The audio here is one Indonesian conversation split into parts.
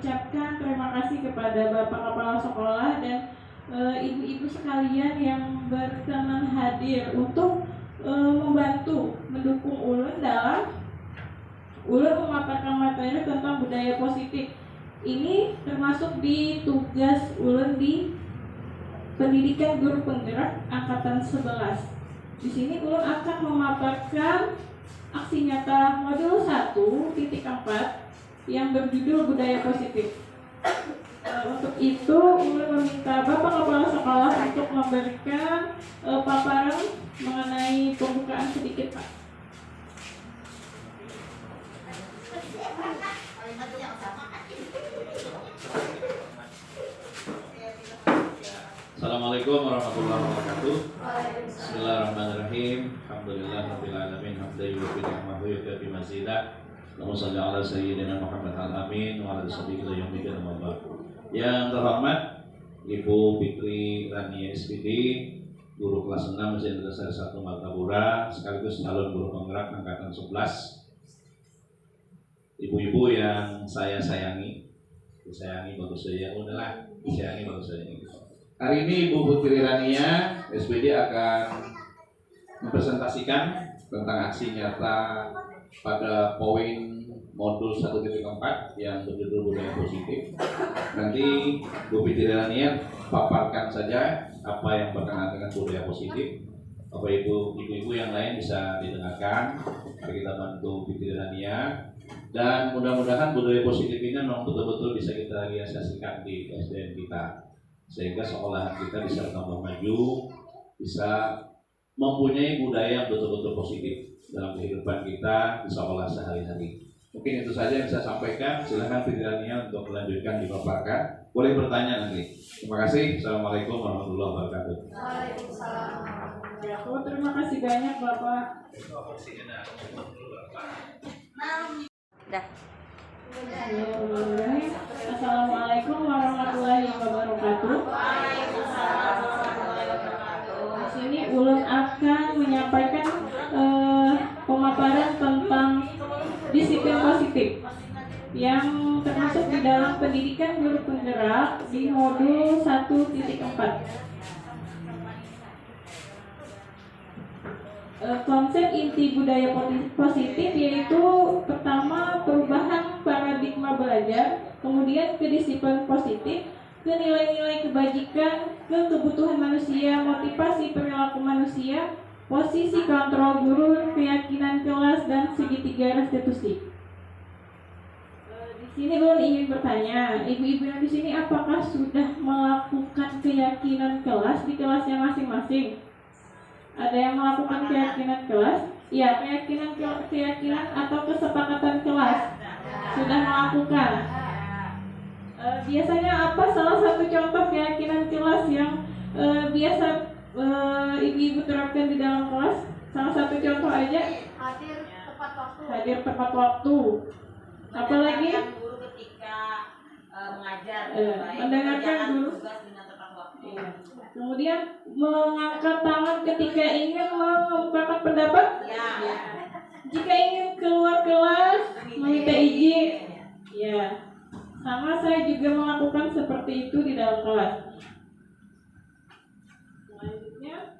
mengucapkan terima kasih kepada Bapak Kepala Sekolah dan ibu-ibu sekalian yang berkenan hadir untuk membantu mendukung ulun dalam ulun memaparkan materi tentang budaya positif. Ini termasuk di tugas ulun di pendidikan guru penggerak angkatan 11. Di sini ulun akan memaparkan aksi nyata modul 1.4 yang berjudul budaya positif. Untuk itu ulun meminta Bapak Kepala Sekolah untuk memberikan paparan mengenai pembukaan sedikit, Pak. Assalamualaikum warahmatullahi wabarakatuh. Bismillahirrahmanirrahim. Alhamdulillahirabbil alamin. Hamdan yuwaffi ni'amahu wa yukafi mazidah. Allahumma shalli ala sayyidina Muhammad al-amin wa ala sahbihi yaumil qiyamah. Yang terhormat Ibu Fikri Rania SPD, guru kelas 6 Mesin Dasar 1 Martapura, sekaligus calon guru penggerak angkatan 11. Ibu-ibu yang saya sayangi, bagus saya, udahlah, disayangi bagus saya. Hari ini Ibu Fikri Rania SPD akan mempresentasikan tentang aksi nyata pada poin modul 1.4 yang berjudul budaya positif. Nanti Bu Fikri Rania paparkan saja apa yang berkenaan dengan budaya positif. Bapak ibu-ibu yang lain bisa didengarkan. Mari kita bantu Fikri Rania. Dan mudah-mudahan budaya positif ini memang betul-betul bisa kita realisasikan di SDN kita, sehingga sekolahan kita bisa tambah maju, bisa mempunyai budaya yang betul-betul positif dalam kehidupan kita di sekolah sehari-hari. Mungkin itu saja yang saya sampaikan. Silakan pikirannya untuk melanjutkan dipaparkan. Boleh bertanya nanti. Terima kasih. Assalamualaikum warahmatullahi wabarakatuh. Waalaikumsalam. Ya, terima kasih banyak Bapak. Assalamualaikum warahmatullahi wabarakatuh. Di sini ulun akan menyampaikan pemaparan tentang disiplin positif yang termasuk di dalam pendidikan guru penggerak di modul 1.4. Konsep inti budaya positif yaitu pertama perubahan paradigma belajar, kemudian kedisiplinan positif, ke nilai-nilai kebajikan, ke kebutuhan manusia, motivasi perilaku manusia, posisi kontrol guru, keyakinan kelas, dan segitiga restitusi. Di sini ulun ingin bertanya, ibu-ibu yang di sini apakah sudah melakukan keyakinan kelas di kelasnya masing-masing? Ada yang melakukan keyakinan kelas? Ya, keyakinan atau kesepakatan kelas sudah melakukan. Biasanya apa salah satu contoh keyakinan kelas yang biasa ibu-ibu terapkan di dalam kelas? Salah satu contoh aja. Hadir tepat waktu. Hadir tepat waktu. Apalagi guru ketika mengajar. Mendengarkan guru. Iya. Kemudian mengangkat tangan ketika ingin mengungkapkan pendapat. Ya. Jika ingin keluar kelas, meminta izin. Ya. Sama saya juga melakukan seperti itu di dalam kelas. Selanjutnya,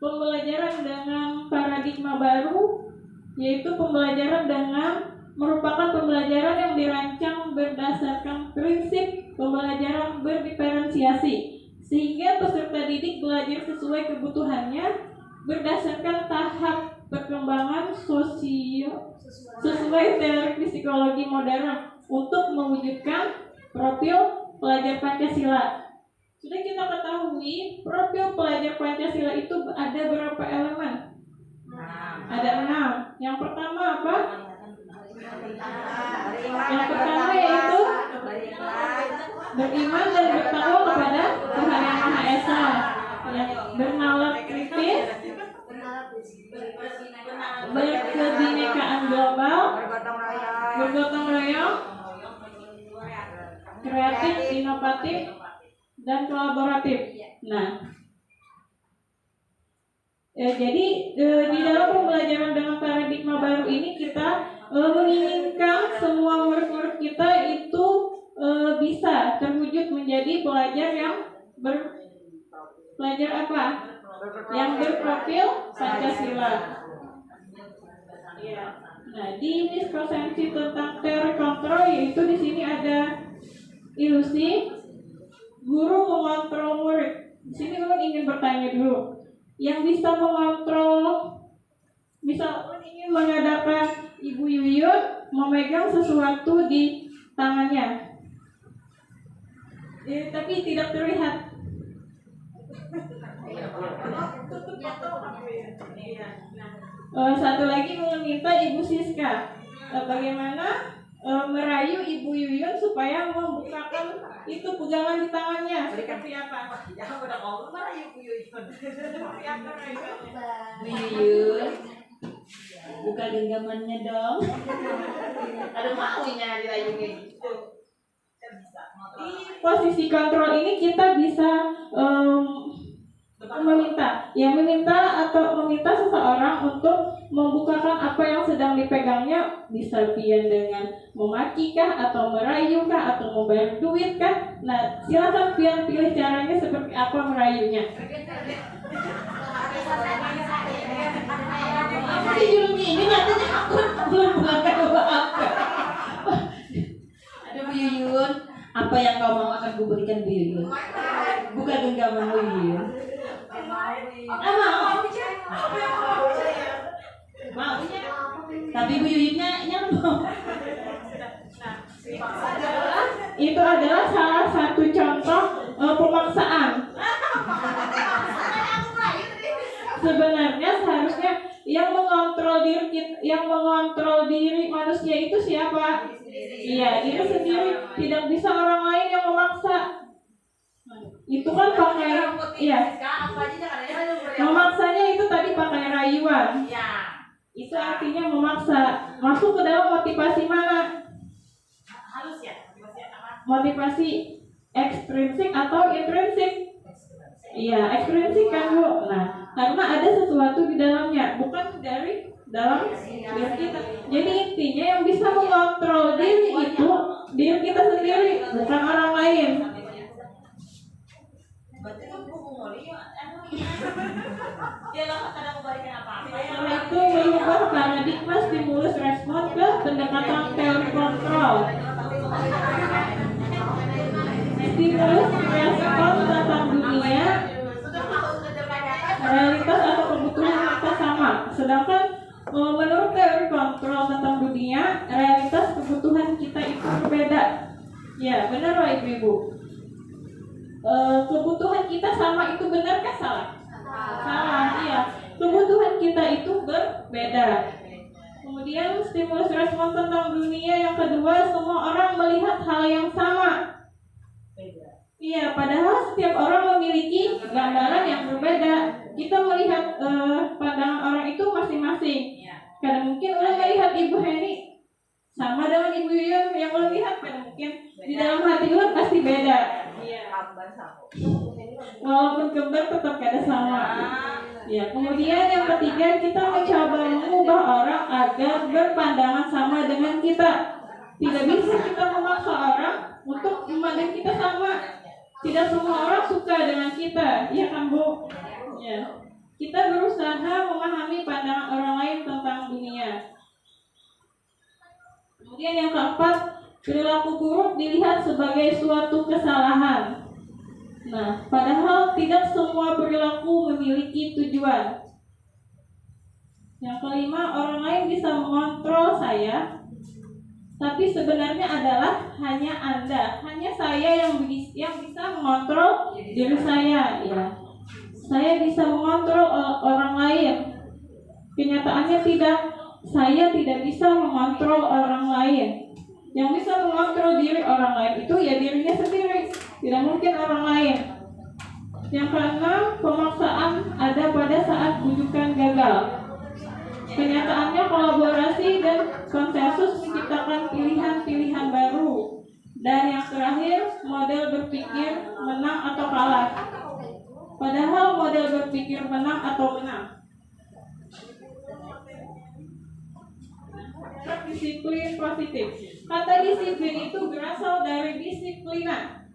pembelajaran dengan paradigma baru, yaitu pembelajaran dengan merupakan pembelajaran yang dirancang berdasarkan prinsip pembelajaran berdiferensiasi, sehingga peserta didik belajar sesuai kebutuhannya berdasarkan tahap perkembangan sosio sesuai teori psikologi modern untuk mewujudkan profil pelajar Pancasila. Sudah kita ketahui profil pelajar Pancasila itu ada berapa elemen? Ada 6. Yang pertama apa? Yang pertama yaitu beriman dan bertakwa kepada Tuhan Yang Maha Esa, yang bernalar kritis, berkebinekaan global, bergotong royong, kreatif, inovatif, dan kolaboratif. Nah, jadi di dalam pembelajaran dengan paradigma baru ini kita menginginkan semua murid-murid kita itu menjadi pelajar yang pelajar apa? Yang berprofil Pancasila. Ya. Nah, di miskonsensi tentang teori kontrol yaitu di sini ada ilusi guru mengontrol murid. Di sini ulun ingin bertanya dulu, yang bisa mengontrol, misal ulun ingin mengadakan Ibu Yuyun memegang sesuatu di tangannya, tapi tidak terlihat. Satu lagi meminta Ibu Siska bagaimana merayu Ibu Yuyun supaya membukakan itu pegangan di tangannya. Seperti apa? Bu Yuyun, buka genggamannya dong. Ada maunya dirayu kayak gitu. Di posisi kontrol ini kita bisa meminta seseorang untuk membukakan apa yang sedang dipegangnya, bisa pian dengan memaki kah, atau merayu kah, atau membayar duit kah. Nah, silakan pian pilih caranya seperti apa merayunya. Ini katanya aku belum bukan apa-apa. Ada Bu Yuyun, apa yang kau mau akan kuberikan Bu Yuyun? Buka genggaman Bu Yuyun. Maunya. Tapi Bu Yuyunnya nyambung. Itu adalah salah satu contoh pemaksaan. Sebenarnya seharusnya yang mengontrol diri manusia itu siapa? Iya, diri sendiri. Tidak bisa orang lain yang memaksa. Itu kan pakai, iya. Memaksanya itu tadi pakai rayuan. Itu artinya memaksa. Masuk ke dalam motivasi mana? Halus ya? Motivasi ekstrinsik atau intrinsik? Iya, ekstrinsik kan Bu. Nah, karena ada sesuatu di dalamnya, bukan dari dalam diri kita. Jadi intinya yang bisa mengontrol diri itu diri kita sendiri, bukan orang lain. Berarti kan buku moli dia nggak kadang membalikan apa-apa. Setelah itu merubah paradigma stimulus respon ke pendekatan teori kontrol. Stimulus respon tentang dunia, realitas atau kebutuhan kita sama. Sedangkan menurut teori kontrol tentang dunia, realitas kebutuhan kita itu berbeda. Ya, benar Pak Ibu-Ibu. Kebutuhan kita sama itu benar kah salah? Salah, iya. Kebutuhan kita itu berbeda. Kemudian stimulus respon tentang dunia yang kedua, semua orang melihat hal yang sama. Iya, padahal setiap orang memiliki gambaran yang berbeda. Kita melihat pandangan orang itu masing-masing. Kadang mungkin orang melihat Ibu Heni sama dengan Ibu Yuyun yang orang lihat, kadang mungkin di dalam hati orang pasti beda. Walaupun kembar tetap kada sama. Ya, kemudian yang ketiga, kita mencoba mengubah orang agar berpandangan sama dengan kita. Tidak bisa kita memaksa orang untuk memandang kita sama. Tidak semua orang suka dengan kita, ya kan Bu? Ya. Kita berusaha memahami pandangan orang lain tentang dunia. Kemudian yang keempat, perilaku buruk dilihat sebagai suatu kesalahan. Nah, padahal tidak semua perilaku memiliki tujuan. Yang kelima, orang lain bisa mengontrol saya, tapi sebenarnya adalah hanya Anda, hanya saya yang bisa mengontrol diri saya. Ya, saya bisa mengontrol orang lain. Kenyataannya tidak. Saya tidak bisa mengontrol orang lain. Yang bisa mengontrol diri orang lain itu ya dirinya sendiri. Tidak mungkin orang lain. Yang keenam, pemaksaan ada pada saat bujukan gagal. Kenyataannya kolaborasi dan konsensus menciptakan pilihan-pilihan baru. Dan yang terakhir, model berpikir menang atau kalah. Padahal model berpikir menang atau menang. Disiplin positif. Kata disiplin itu berasal dari disiplina.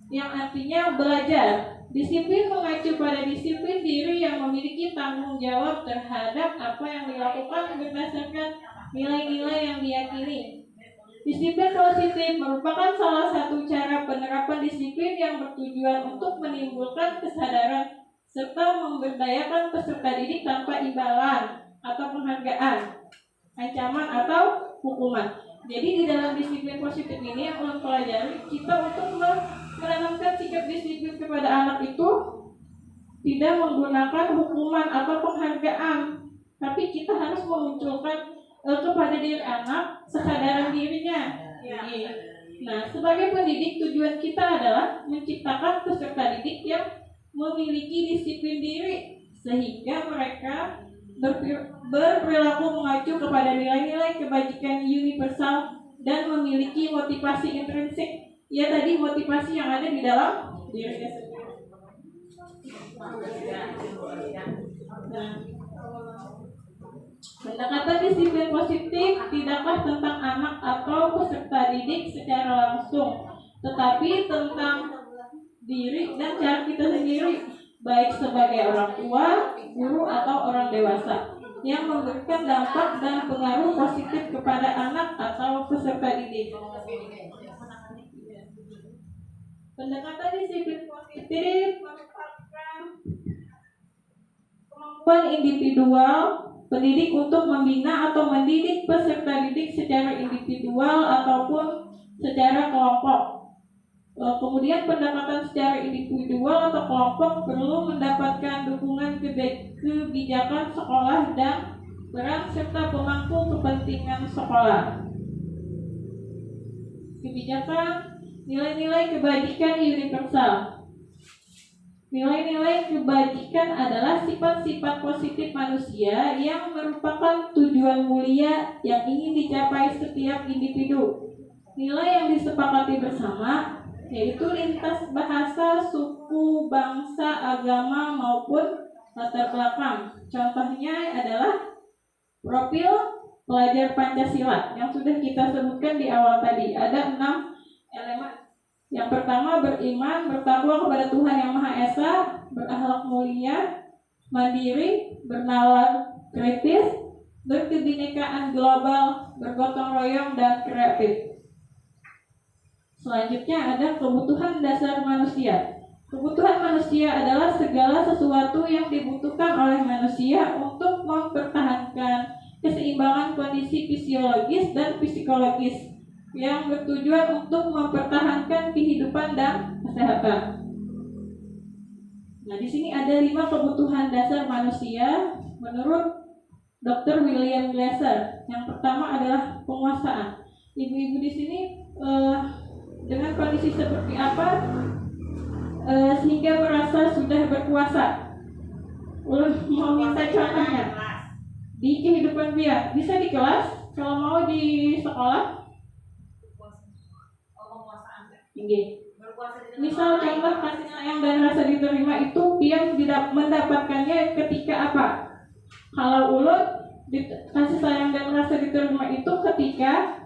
yang artinya belajar. Disiplin mengacu pada disiplin diri yang memiliki tanggung jawab terhadap apa yang dilakukan berdasarkan nilai-nilai yang diyakini. Disiplin positif merupakan salah satu cara penerapan disiplin yang bertujuan untuk menimbulkan kesadaran serta memberdayakan peserta didik tanpa imbalan atau penghargaan, ancaman atau hukuman. Jadi di dalam disiplin positif ini yang ulun pelajari, kita untuk menanamkan sikap disiplin kepada anak itu tidak menggunakan hukuman atau penghargaan, tapi kita harus memunculkan kepada diri anak kesadaran dirinya. Nah, sebagai pendidik tujuan kita adalah menciptakan peserta didik yang memiliki disiplin diri sehingga mereka berperilaku mengacu kepada nilai-nilai kebajikan universal dan memiliki motivasi intrinsik. Ya, tadi motivasi yang ada di dalam dirinya sendiri. Nah, pendekatan disiplin positif tidaklah tentang anak atau peserta didik secara langsung, tetapi tentang diri dan cara kita sendiri, baik sebagai orang tua, guru, atau orang dewasa, yang memberikan dampak dan pengaruh positif kepada anak atau peserta didik. Pendekatan disiplin positif merupakan kemampuan individual pendidik untuk membina atau mendidik peserta didik secara individual ataupun secara kelompok. Kemudian pendekatan secara individual atau kelompok perlu mendapatkan dukungan kebijakan sekolah dan peran serta pemangku kepentingan sekolah. Kebijakan nilai-nilai kebajikan universal. Nilai-nilai kebajikan adalah sifat-sifat positif manusia yang merupakan tujuan mulia yang ingin dicapai setiap individu. Nilai yang disepakati bersama yaitu lintas bahasa, suku, bangsa, agama maupun latar belakang. Contohnya adalah profil pelajar Pancasila yang sudah kita sebutkan di awal tadi. Ada 6 elemen. Yang pertama, beriman, bertakwa kepada Tuhan Yang Maha Esa, berakhlak mulia, mandiri, bernalar kritis, berkebinekaan global, bergotong royong, dan kreatif. Selanjutnya ada kebutuhan dasar manusia. Kebutuhan manusia adalah segala sesuatu yang dibutuhkan oleh manusia untuk mempertahankan keseimbangan kondisi fisiologis dan psikologis yang bertujuan untuk mempertahankan kehidupan dan kesehatan. Nah, di sini ada 5 kebutuhan dasar manusia menurut Dr. William Glasser. Yang pertama adalah penguasaan. Ibu-ibu di sini dengan kondisi seperti apa sehingga merasa sudah berkuasa? Mau minta contohnya di kehidupan dia, bisa di kelas, kalau mau di sekolah. Misal contoh kasih sayang dan rasa diterima itu dia tidak mendapatkannya ketika apa? Kalau ulun kasih sayang dan rasa diterima itu ketika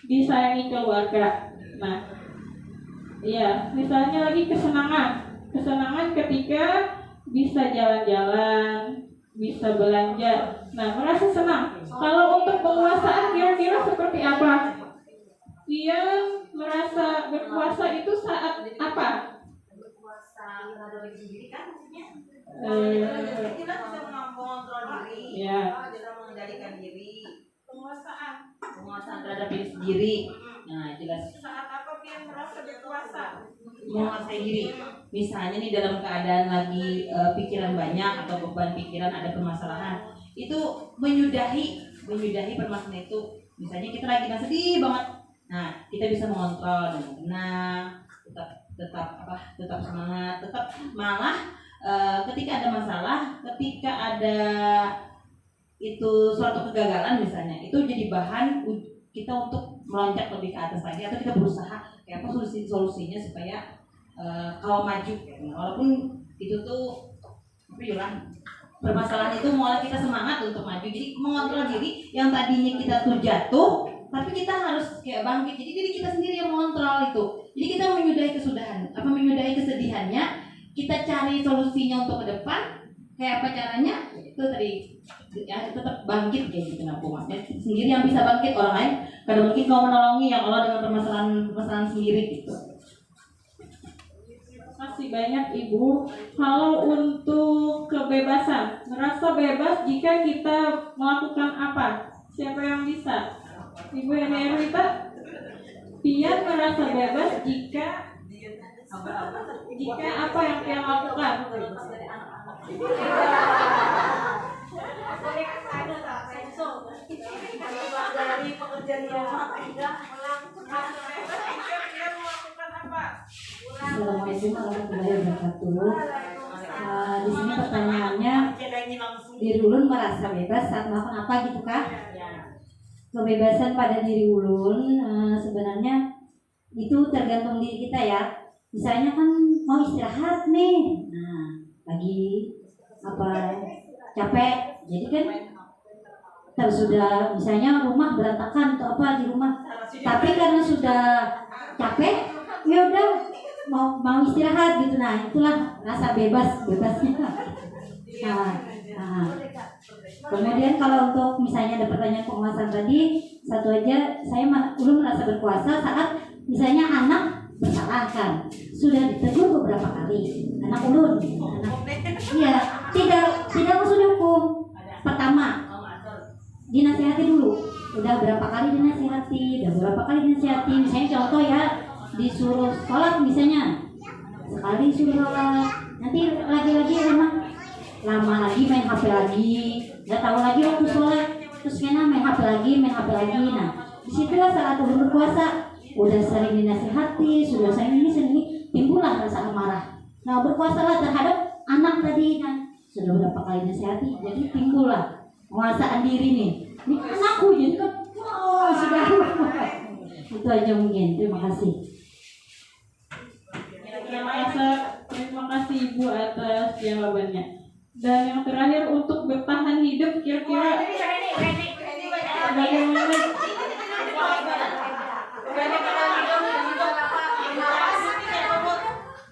disayangi keluarga. Nah, iya, misalnya lagi kesenangan ketika bisa jalan-jalan, bisa belanja. Nah, merasa senang. Kalau untuk penguasaan kira-kira seperti apa? Dia merasa berkuasa itu saat apa? Berkuasa terhadap diri sendiri kan maksudnya? Kita bisa mengontrol diri, bisa mengendalikan diri. Penguasaan terhadap diri sendiri. Nah, jelas. Saat apa dia merasa berkuasa? Menguasai diri. Misalnya nih dalam keadaan lagi pikiran banyak atau beban pikiran, ada permasalahan, itu menyudahi permasalahan itu. Misalnya kita lagi sedih banget. Nah, kita bisa mengontrol dengan tenang, tetap semangat, malah ketika ada masalah, ketika ada itu suatu kegagalan misalnya, itu jadi bahan kita untuk melonjak lebih ke atas lagi, atau kita berusaha kayak apa solusinya supaya kalau maju, walaupun itu tuh permasalahan itu mulai kita semangat untuk maju. Jadi mengontrol diri yang tadinya kita tuh jatuh, tapi kita harus kayak bangkit. Jadi diri kita sendiri yang mengontrol itu. Jadi kita menyudahi menyudahi kesedihannya, kita cari solusinya untuk ke depan. Kayak apa caranya? Itu tadi ya, tetap bangkit kayak gitu. Nah, maksudnya sendiri yang bisa bangkit, orang lain kadang mungkin kau menolongi yang Allah dengan permasalahan sendiri gitu. Masih banyak Ibu. Kalau untuk kebebasan, merasa bebas jika kita melakukan apa? Siapa yang bisa? Ibu Rita? Pian merasa bebas jika apa yang dia lakukan? Dari pekerjaan rumah tidak Assalamualaikum warahmatullahi wabarakatuh. Di sini pertanyaannya, diri ulun merasa bebas saat melakukan apa gitu kah? Kebebasan pada diri ulun sebenarnya itu tergantung diri kita ya. Misalnya kan mau istirahat nih, nah lagi capek, jadi kan kita sudah misalnya rumah berantakan atau apa di rumah, tapi karena sudah capek, ya udah mau istirahat gitu. Nah itulah rasa bebasnya. Kemudian kalau untuk misalnya ada pertanyaan penguasaan tadi, satu aja, saya ulun merasa berkuasa saat misalnya anak bersalah kan, sudah ditegur beberapa kali, anak ulun, iya tidak masuk hukum. Pertama dinasihati dulu, udah berapa kali dinasihati, misalnya contoh ya, disuruh sholat misalnya, sekali suruh sholat, nanti lagi-lagi emang lama lagi main HP lagi, nggak tahu lagi waktu sholat, terus kena main HP lagi. Nah disitulah saat ulun berkuasa, udah sering dinasihati, sudah sering ini timbullah rasa amarah. Nah berkuasalah terhadap anak tadi kan, sudah berapa kali dinasihati, jadi timbullah penguasaan diri nih. Ini anakku jadi kan, sudah. Itu aja mungkin. Terima kasih. Terima kasih Ibu atas jawabannya. Dan yang terakhir, untuk bertahan hidup kira-kira bagaimana?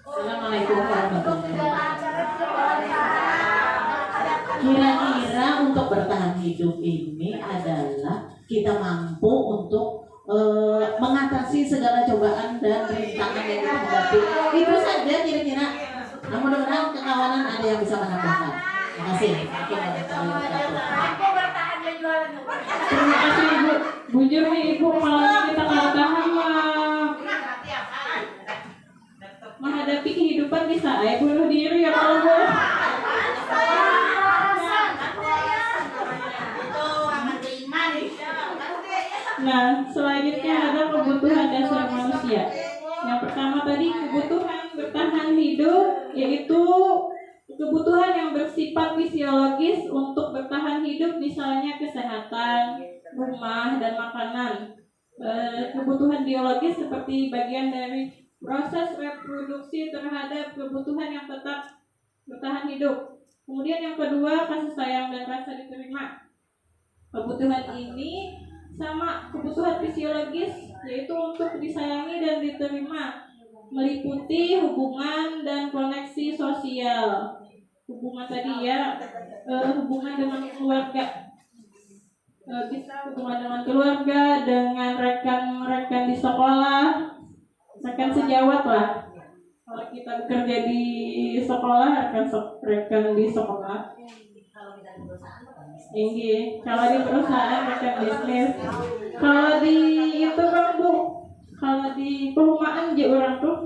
Assalamualaikum warahmatullahi wabarakatuh. Kira-kira untuk bertahan hidup ini adalah kita mampu untuk mengatasi segala cobaan dan rintangan yang kita hadapi. Itu saja kira-kira. Nah, mudah-mudahan kekawanan ada yang bisa menambahkan. Terima kasih. Terima kasih Ibu. Bujur nih Ibu, malam kita kalau tahan menghadapi kehidupan bisa bunuh diri ya kalau boleh. Nah, selanjutnya ada kebutuhan dasar manusia. Yang pertama tadi kebutuhan bertahan hidup, yaitu kebutuhan yang bersifat fisiologis untuk bertahan hidup, misalnya kesehatan, rumah, dan makanan. Kebutuhan biologis seperti bagian dari proses reproduksi terhadap kebutuhan yang tetap bertahan hidup. Kemudian yang kedua, kasih sayang dan rasa diterima. Kebutuhan ini sama kebutuhan fisiologis, yaitu untuk disayangi dan diterima, meliputi hubungan dan koneksi sosial. Hubungan tadi ya, hubungan dengan keluarga, bisa hubungan dengan keluarga, dengan rekan-rekan di sekolah, rekan sejawat lah. Kalau kita bekerja di sekolah, rekan di sekolah. Tinggi. Kalau di perusahaan rekan bisnis. Kalau di itu kan Bu, kalau di perumahan aja orang tuh.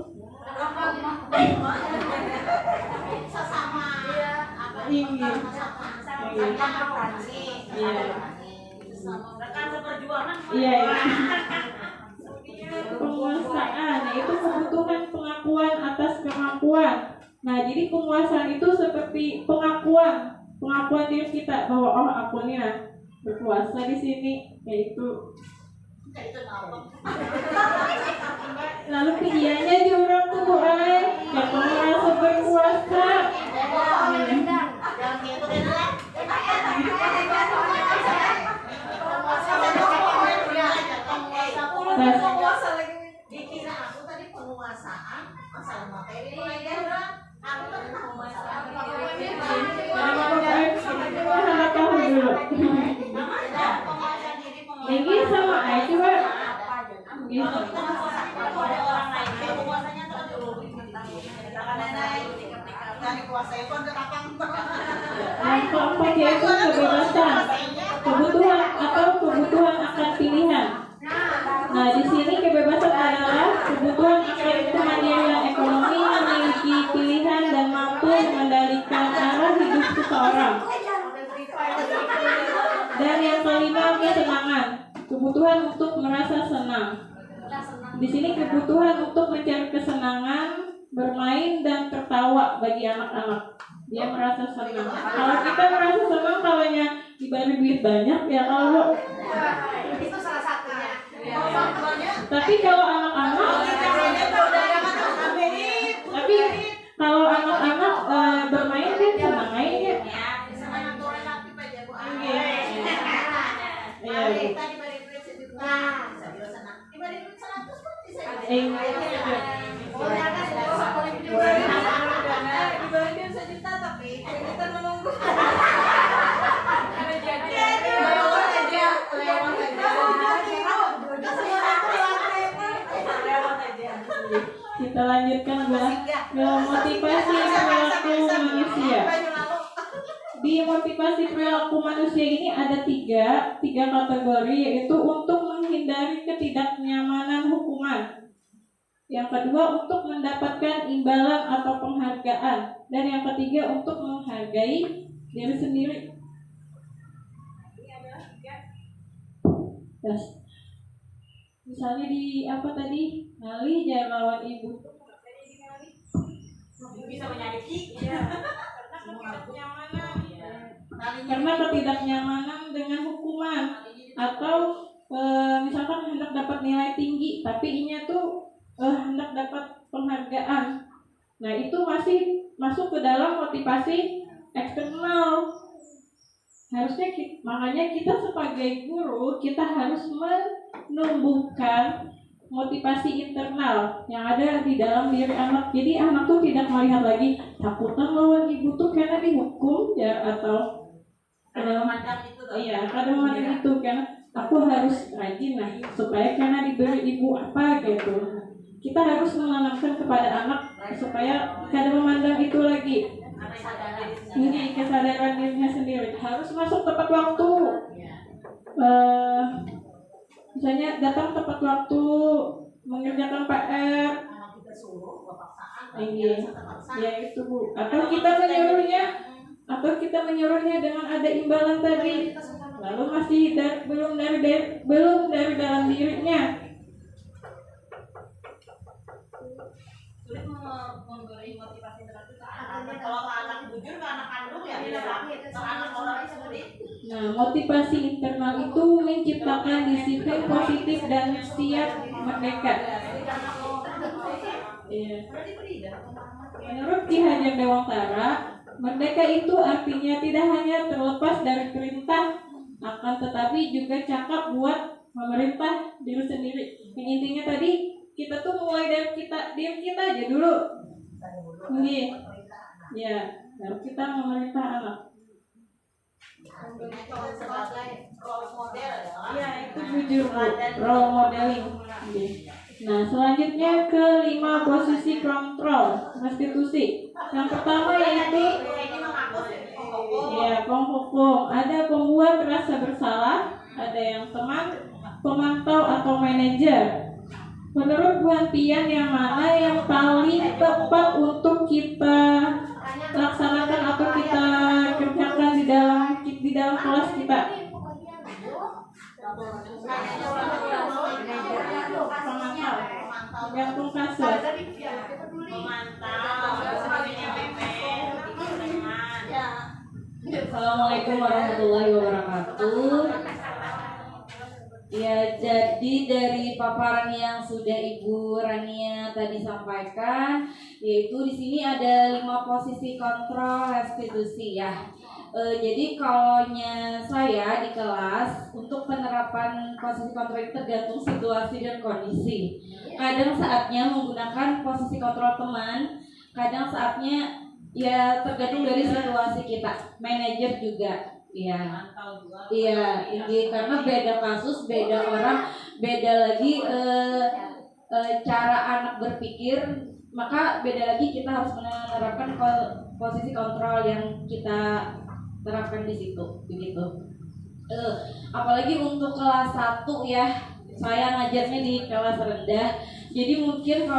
Tinggi. Iya. Iya. Penguasaan, itu kebutuhan pengakuan atas kemampuan. Nah, jadi penguasaan itu seperti pengakuan diri kita bahwa aku nih berkuasa di sini, yaitu lalu kegiatannya di orang tuh yang merasa berkuasa. atas. penguasa lagi. Dikira aku tadi penguasaan masalah materi pelajaran. Aku tadi penguasaan Sama tahu dulu. Ini sama aja coba. Gitu. kalau ada orang lain yang penguasanya terlalu dari kuasa itu ada kapang. Yang keempat yaitu kebebasan, kebutuhan atau kebutuhan akan pilihan. Nah, di sini kebebasan adalah kebutuhan akan kemandirian ekonomi, memiliki pilihan dan mampu mengendalikan arah hidup seseorang. Dan yang kelima, kesenangan, kebutuhan untuk merasa senang. Di sini kebutuhan untuk mencari kesenangan, bermain dan tertawa bagi anak-anak. Dia merasa senang. Kalau kita merasa senang kalaunya diberi duit banyak ya kalau. Itu salah satunya. Tapi kalau anak-anak, tapi kalau anak-anak bermain dia senang mainnya. Kita lanjutkan motivasi perilaku manusia. Di motivasi perilaku manusia ini ada tiga kategori, yaitu untuk menghindari ketidaknyamanan hukuman. Yang kedua untuk mendapatkan imbalan atau penghargaan, dan yang ketiga untuk menghargai diri sendiri. Yes. Misalnya di apa tadi, ngalih jangan lawan ibu. Bisa menyakiti. Karena ketidaknyamanan dengan hukuman, atau misalkan hendak dapat nilai tinggi tapi inya tuh hendak dapat penghargaan. Nah, itu masih masuk ke dalam motivasi eksternal. Harusnya makanya kita sebagai guru kita harus menumbuhkan motivasi internal yang ada di dalam diri anak. Jadi anak tuh tidak melihat lagi takutan lawan ibu tuh karena dihukum ya, atau Ada memandang itu. iya, kadang memandang itu kan aku harus rajin lah supaya karena diberi ibu apa gitu. Kita harus menanamkan kepada anak supaya kadang memandang itu lagi. Ini kesadaran dirinya sendiri, harus masuk tepat waktu. Misalnya datang tepat waktu, mengerjakan PR. Ya itu Bu. Atau kita menyuruhnya dengan ada imbalan tadi. Lalu masih belum dari dalam dirinya. Sulit memberi motivasi tertentu ke anak. Kalau anak jujur ke anak kandung ya bisa. Kalau anak orang sulit. Nah, motivasi internal itu menciptakan disiplin positif dan siap merdeka. Iya. Menurut Ki Hajar Dewantara, merdeka itu artinya tidak hanya terlepas dari perintah, akan tetapi juga cakap buat memerintah diri sendiri. Yang intinya tadi kita tuh mulai dari diri kita aja dulu. Iya. Ya, baru kita memerintah anak. Sebagai role model adalah Iya, itu jujur Bu, role modeling. Nah, selanjutnya kelima, posisi kontrol restitusi. Yang pertama yaitu ya penghukum. Ada pembuat rasa bersalah, ada yang teman, pemantau atau manajer. Menurut Bu Antian, yang mana yang paling tepat untuk kita laksanakan atau kita kerjakan di dalam kelas kita? Pemantau, tergantung kasus. Assalamualaikum warahmatullahi wabarakatuh. Ya, jadi dari paparan yang sudah Ibu Rania tadi sampaikan, yaitu di sini ada 5 posisi kontrol restitusi ya. Jadi kalaunya saya di kelas untuk penerapan posisi kontrol itu tergantung situasi dan kondisi. Kadang saatnya menggunakan posisi kontrol teman, kadang saatnya ya tergantung dari situasi kita. Manajer juga, ya. Iya, ini karena beda kasus, beda orang, beda lagi cara anak berpikir, maka beda lagi kita harus menerapkan posisi kontrol yang kita terapkan di situ, begitu. Apalagi untuk kelas 1 ya, saya ngajarnya di kelas rendah. Jadi mungkin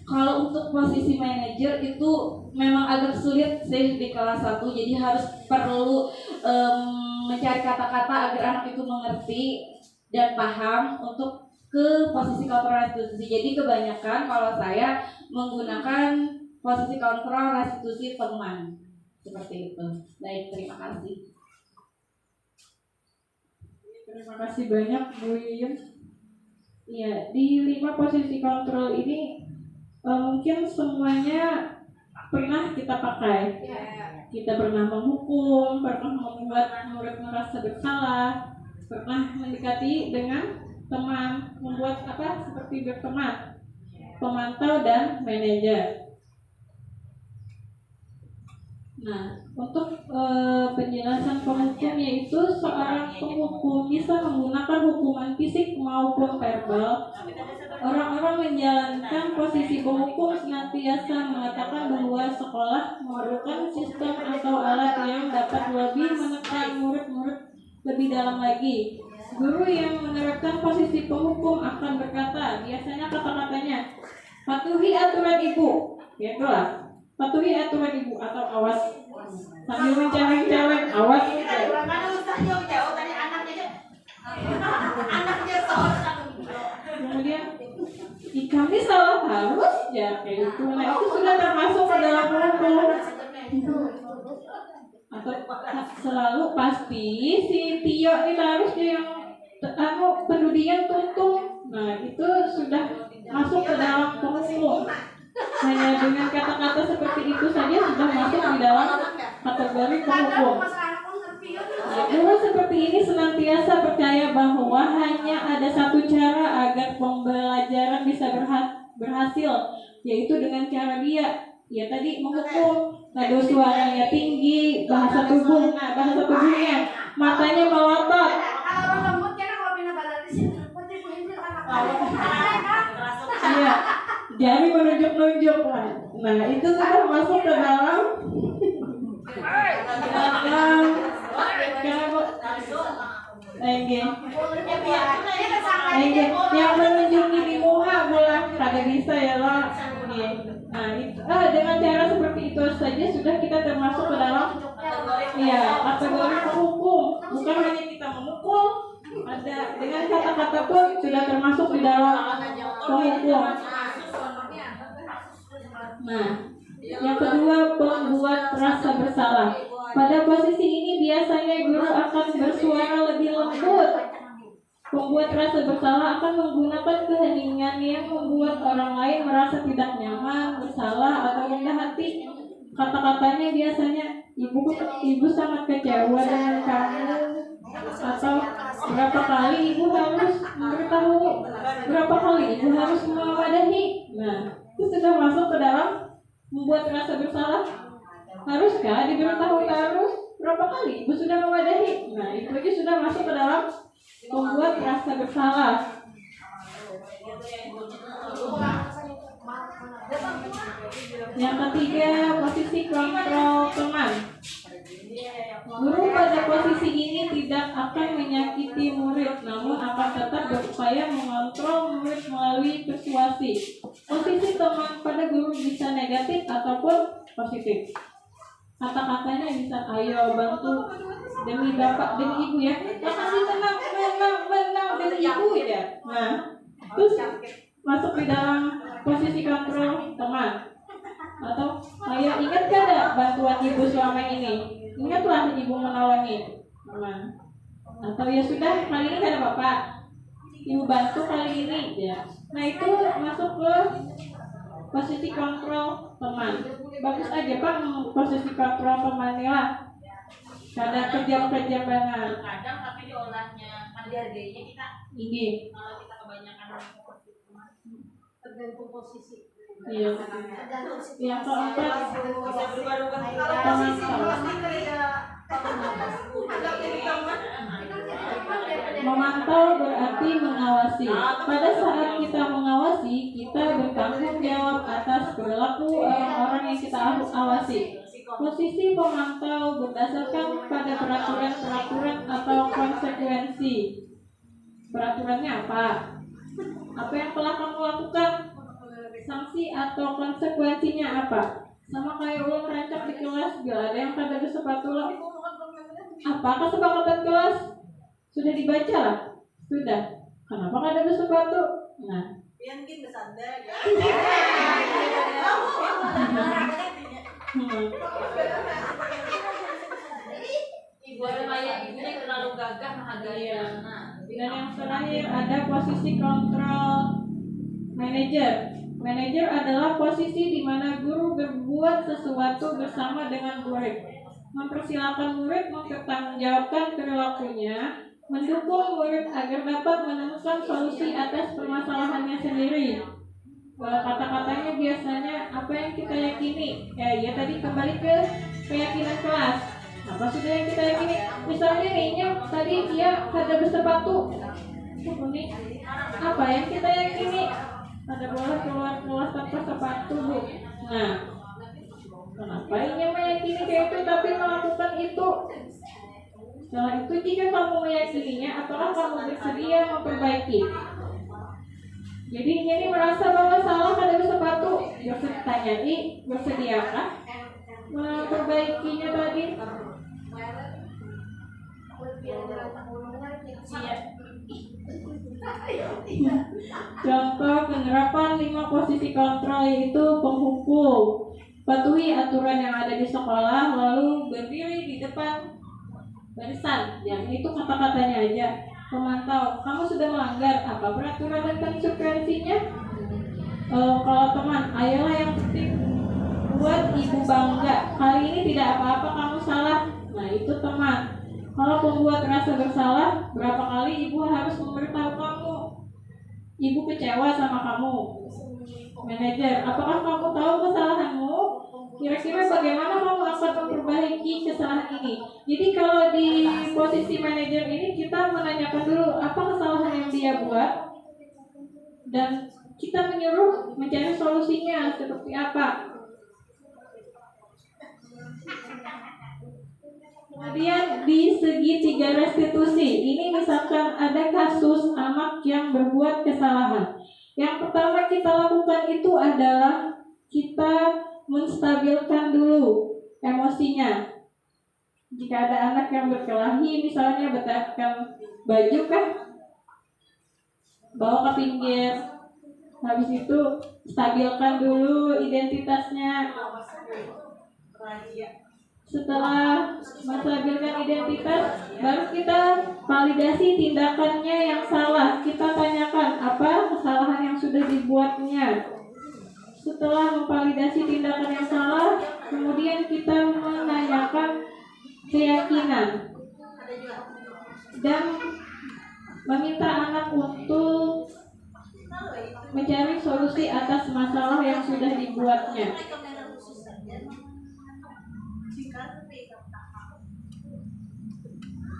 kalau untuk posisi manajer itu memang agak sulit sih di kelas 1. Jadi harus perlu mencari kata-kata agar anak itu mengerti dan paham untuk ke posisi kontrol restitusi. Jadi kebanyakan kalau saya menggunakan posisi kontrol restitusi teman. Seperti itu. Baik, terima kasih. Terima kasih banyak Bu Yuyun. Ya, di 5 posisi kontrol ini mungkin semuanya pernah kita pakai. Kita pernah menghukum, pernah membuat murid merasa bersalah, pernah mendekati dengan teman, membuat seperti berteman, pemantau dan manajer. Nah, untuk penjelasan penghukum, yaitu seorang penghukum bisa menggunakan hukuman fisik maupun verbal. Orang-orang menjalankan posisi penghukum senantiasa mengatakan bahwa sekolah memerlukan sistem atau alat yang dapat lebih menekan murid-murid lebih dalam lagi. Guru yang menerapkan posisi penghukum akan berkata, biasanya kata-katanya, patuhi aturan ibu, ya itulah. Patuhi aturan ibu atau awas, sambil menceleng-celeng awas. Kemudian kami salah harus ya kayak itu. Nah itu sudah termasuk ke dalam hukum. Atau selalu pasti si Tio ini harusnya yang pendudian tuntung. Nah itu sudah masuk ke dalam hukum. Hanya dengan kata-kata seperti itu saja sudah masuk di dalam kategori penghukum. Guru seperti ini senantiasa percaya bahwa hanya ada satu cara agar pembelajaran bisa berhasil, yaitu dengan cara dia tadi menghukum, nada suaranya tinggi, bahasa tubuhnya, matanya melotot. Iya. Jari menunjuk-nunjuk. Nah itu sudah masuk ke dalam yang menunjuki di muka bola kagak bisa ya lo. Nah itu, dengan cara seperti itu saja sudah kita termasuk ke dalam kategori penghukum. Bukan hanya kita memukul, ada dengan kata-kata pun sudah termasuk di dalam penghukum. Nah, yang kedua, membuat rasa bersalah. Pada posisi ini biasanya guru akan bersuara lebih lembut. Pembuat rasa bersalah akan menggunakan keheningan yang membuat orang lain merasa tidak nyaman, bersalah, atau rendah hati. Kata-katanya biasanya, ibu sangat kecewa dengan kamu. Atau berapa kali ibu harus memberitahu, berapa kali ibu harus mewadahi. Nah, itu sudah masuk ke dalam membuat rasa bersalah. Haruskah diberitahu terus? Berapa kali ibu sudah mewadahi? Nah, itu aja sudah masuk ke dalam membuat rasa bersalah. Yang ketiga, posisi kontrol teman. Guru pada posisi ini tidak akan menyakiti murid, namun akan tetap berupaya mengontrol murid melalui persuasi. Posisi teman pada guru bisa negatif ataupun positif. Kata-katanya bisa, ayo bantu demi bapak, demi ibu ya. Makasih, tenang demi ibu ya. Nah, terus masuk di dalam posisi kontrol teman. Atau ayo ingat gak ada bantuan ibu selama ini? Ingatlah ibu menolongi teman. Atau ya sudah, kali ini gak ada bapak, ibu bantu kali ini ya. Nah itu masuk ke posisi kontrol teman. Bagus aja Pak posisi kontrol temannya lah. Kadang kejam-kejaman. Kadang tapi diolahnya kan dihargainya kita Ini. kalau kita kebanyakan seperti itu tergantung posisi. Iya. Tergantung Yang keempat, bisa berubah-ubah. Kalau posisi pasti kerja agak jadi teman. memantau berarti mengawasi. Pada saat kita mengawasi, kita bertanggung jawab atas perilaku orang-orang yang kita awasi. Posisi pemantau berdasarkan pada peraturan-peraturan atau konsekuensi. Peraturannya apa? Apa yang telah kamu lakukan? Sanksi atau konsekuensinya apa? Sama kayak ulang rancak di kelas, bila ada yang kada bersepatu, apa kesepakatan kelas? Sudah dibaca lah? Sudah. Kenapa kada bersepatu? Nah, Yang mungkin bersandar ya. Ibu ada kayak ibunya terlalu gagah menghargai anak. dan yang terakhir ada posisi kontrol manager. Manager adalah posisi di mana guru berbuat sesuatu bersama dengan murid, mempersilahkan murid mempertanggungjawabkan perilakunya, mendukung murid agar dapat menemukan solusi atas permasalahannya sendiri. Kata-katanya biasanya apa yang kita yakini. Ya tadi kembali ke keyakinan kelas. Apa sudah yang kita yakini? Misalnya nih, tadi dia kada bersepatu. Ini apa yang kita yakini? Ada boleh keluar kelas tanpa sepatu, Bu. Nah, kenapa ini meyakini kayak itu tapi melakukan itu? Setelah itu jika kamu meyakininya, apakah kamu bersedia memperbaiki? Jadi ini merasa bahwa salah kada bersepatu. Bersediakah memperbaikinya tadi? Contoh penerapan 5 posisi kontrol yaitu penghukum. Patuhi aturan yang ada di sekolah, lalu berdiri di depan barisan. Yang itu kata-katanya aja. Pemantau, kamu sudah melanggar apa peraturan dan konsekuensinya? Kalau teman, ayolah yang penting buat ibu bangga. Kali ini tidak apa-apa kamu salah. Nah itu teman. Kalau pembuat rasa bersalah, berapa kali ibu harus memberitahu kamu? Ibu kecewa sama kamu. Manajer, apakah kamu tahu kesalahanmu? Kira-kira bagaimana kamu akan memperbaiki kesalahan ini? Jadi kalau di posisi manajer ini kita menanyakan dulu apa kesalahan yang dia buat dan kita menyuruh mencari solusinya seperti apa. Kemudian di segitiga restitusi, ini misalkan ada kasus anak yang berbuat kesalahan. Yang pertama kita lakukan itu adalah kita menstabilkan dulu emosinya. Jika ada anak yang berkelahi, misalnya betapkan baju kah, bawa ke pinggir. Habis itu stabilkan dulu identitasnya. Setelah menstabilkan identitas, baru kita validasi tindakannya yang salah. Kita tanyakan apa kesalahan yang sudah dibuatnya. Setelah memvalidasi tindakan yang salah, kemudian kita menanyakan keyakinan dan meminta anak untuk mencari solusi atas masalah yang sudah dibuatnya.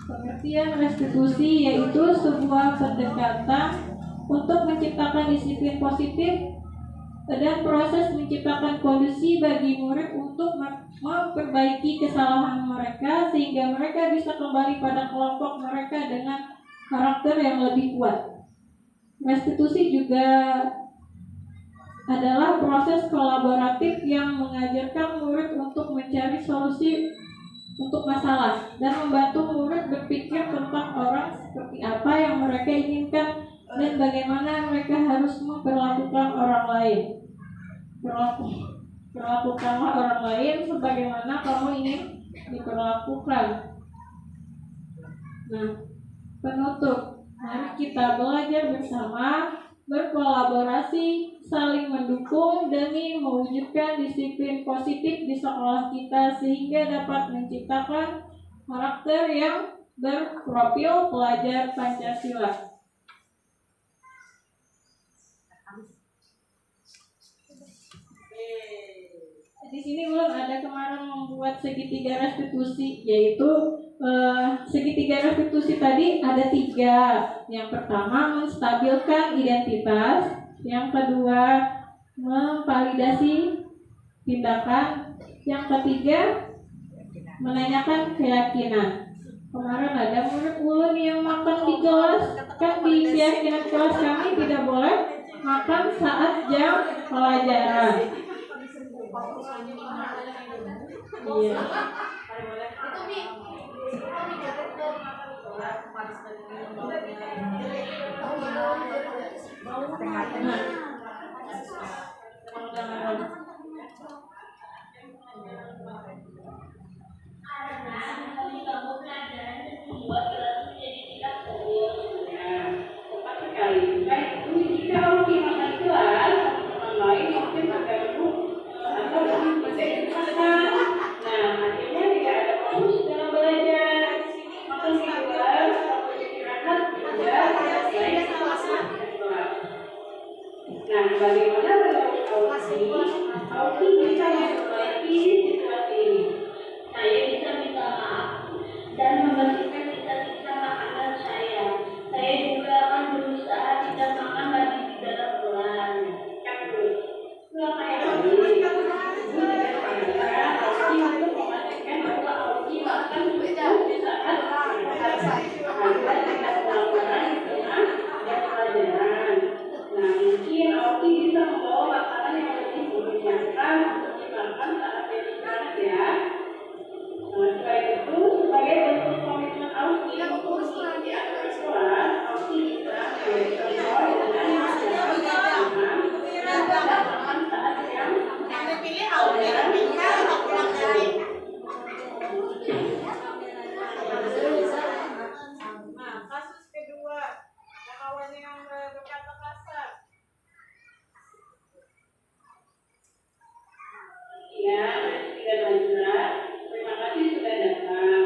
Pengertian restitusi yaitu sebuah pendekatan untuk menciptakan disiplin positif dan proses menciptakan kondisi bagi murid untuk memperbaiki kesalahan mereka sehingga mereka bisa kembali pada kelompok mereka dengan karakter yang lebih kuat. Restitusi juga adalah proses kolaboratif yang mengajarkan murid untuk mencari solusi untuk masalah dan membantu murid berpikir tentang orang seperti apa yang mereka inginkan dan bagaimana mereka harus memperlakukan orang lain. Perlakukanlah orang lain sebagaimana kamu ingin diperlakukan. Nah, penutup, mari kita belajar bersama, berkolaborasi, saling mendukung demi mewujudkan disiplin positif di sekolah kita sehingga dapat menciptakan karakter yang berprofil pelajar Pancasila. Di sini belum ada kemarin membuat segitiga restitusi, yaitu segitiga restitusi tadi ada 3. Yang pertama menstabilkan identitas, yang kedua memvalidasi tindakan, yang ketiga menanyakan keyakinan. Kemarin ada murid ulun yang makan di kelas, kan di keyakinan kelas kami tidak boleh makan saat jam pelajaran. Iya. Bagaimana menurut Auki bisa memperbaiki situasi ini? Saya bisa minta maaf dan membersihkan sisa-sisa makanan saya. Saya juga akan berusaha tidak makan lagi di dalam kelas. Selama ini, Auki untuk memastikan bahwa Auki makan di saat agar tidak melakukan di tengah jam pelajaran. Nah, mungkin Auki bisa membawa makanan yang lebih menyenangkan untuk dimakan saat istirahat ya. Nah, selain itu, sebagai bentuk komitmen Auki untuk mengikuti aturan kelas, Auki bisa memberi contoh dengan dan tidak makan saat yang Pilih Auki pintar atau pulang dari. Nah, kasus kedua, kawan yang berkata kasar. Ya, tidak lanjut. Terima kasih sudah datang.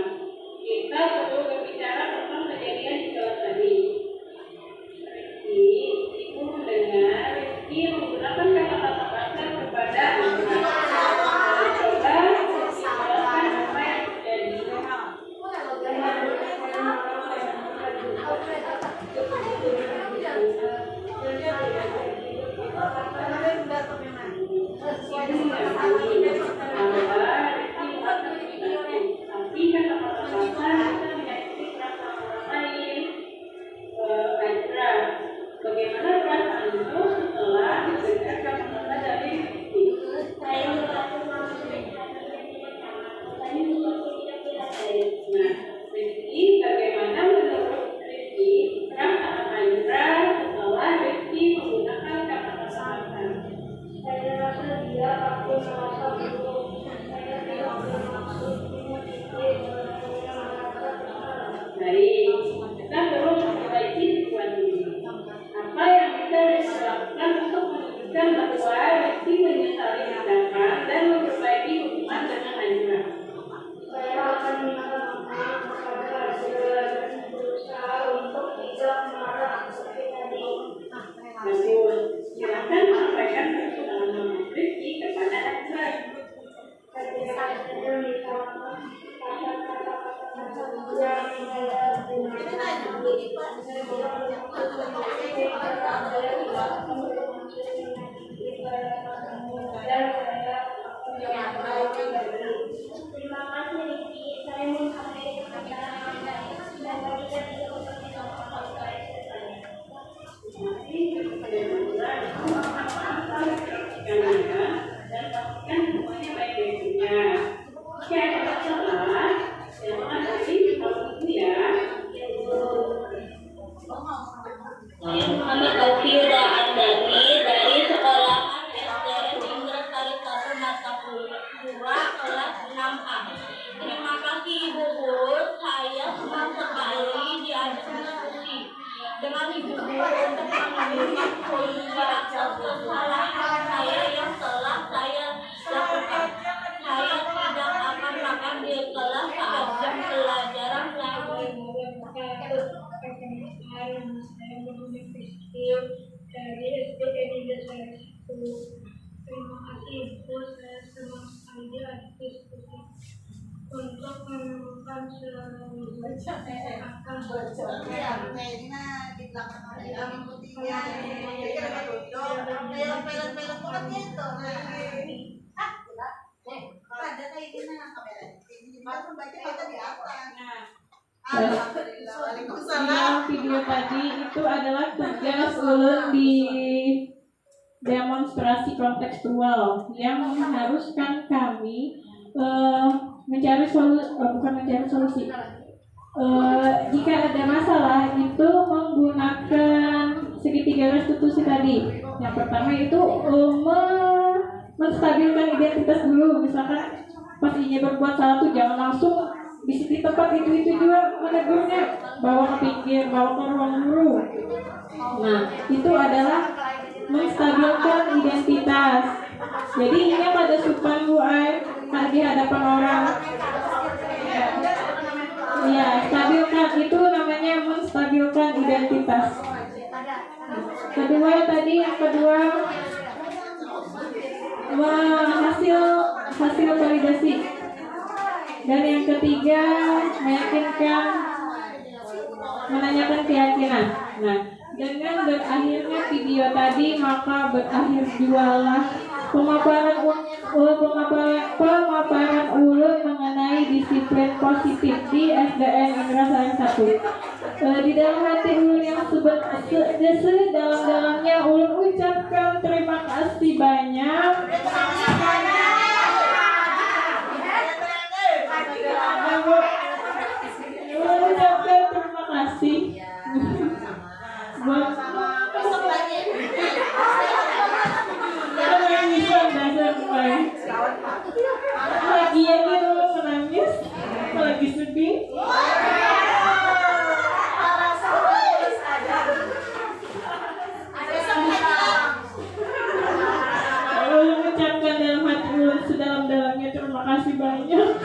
Kita perlu berbicara tentang kejadian di kelas tadi. Ibu mendengar Rizky menggunakan kata-kata kasar kepada anak. Coba jelaskan apa yang terjadi. Tapi kata-kata kasar bisa menyakiti perasaan orang lain. Najra, bagaimana perasaanmu setelah mendengar kata-kata dari Rizky? Saya merasa Nah, Rizky, bagaimana menurut Rizky perasaan Najra setelah Rizky menggunakan kata-kata kasar? Saya rasa dia pasti merasa buruk. Saya tidak bermaksud baik, kita perlu memperbaiki situasi ini. Apa yang bisa dilakukan untuk menunjukkan bahwa Rizky menyesali tindakan dan memperbaiki hubungan dengan Najra? Saya akan minta maaf kepada Najra dan berusaha untuk tidak marah seperti tadi. Bagus, silakan sampaikan persoalan Rizky kepada Najra. Saya minta maaf Terima kasih Rizky, saya menghargai perkataan Anda dan bagi kita dan pastikan semuanya baik-baiknya. Jika ada masalah, jangan lagi kalau itu ya. Saya Muhammad Alfiuda Andani dari sekolahan SD Tinggal Sari 1 Martapura kelas 6A. Terima kasih Ibu Guru, saya senang sekali diajak diskusi dengan Ibu Guru untuk menunjukkan solusi atas kesalahan saya yang telah saya lakukan. Saya tidak akan makan di kelas saat jam pelajaran. Iya, kayak ini nah di belakang ada yang putihnya. Jadi kan ada duduk, pelan-pelan banget gitu. Ada kayak gini nah kamera. Ini baru baca kita di atas. Alhamdulillah. Waalaikumsalam. Video tadi itu adalah tugas ulun di demonstrasi kontekstual yang mengharuskan kami mencari solusi, bukan mencari solusi. Jika ada masalah itu menggunakan segitiga restitusi tadi. Yang pertama itu menstabilkan identitas dulu. Misalkan pas ini berbuat salah tuh jangan langsung di tempat itu juga menegurnya, bawa ke pinggir, bawa ke ruang guru. Nah itu adalah menstabilkan identitas. Jadi ingat pada supan Bu Ai di hadapan orang. Ya, stabilkan itu namanya menstabilkan identitas. Yang kedua hasil validasi. Dan yang ketiga menanyakan keyakinan. Nah, dengan berakhirnya video tadi maka berakhir jualah pemaparan ulun mengenai disiplin positif di SDN Indra Sayang 1. Di dalam hati ulun yang sedalam-dalamnya ulun ucapkan terima kasih banyak. Ulun ucapkan terima kasih buat lagi ya dia menangis, lagi sedih. Ulun mengucapkan dalam hati ulun sedalam-dalamnya terima kasih banyak.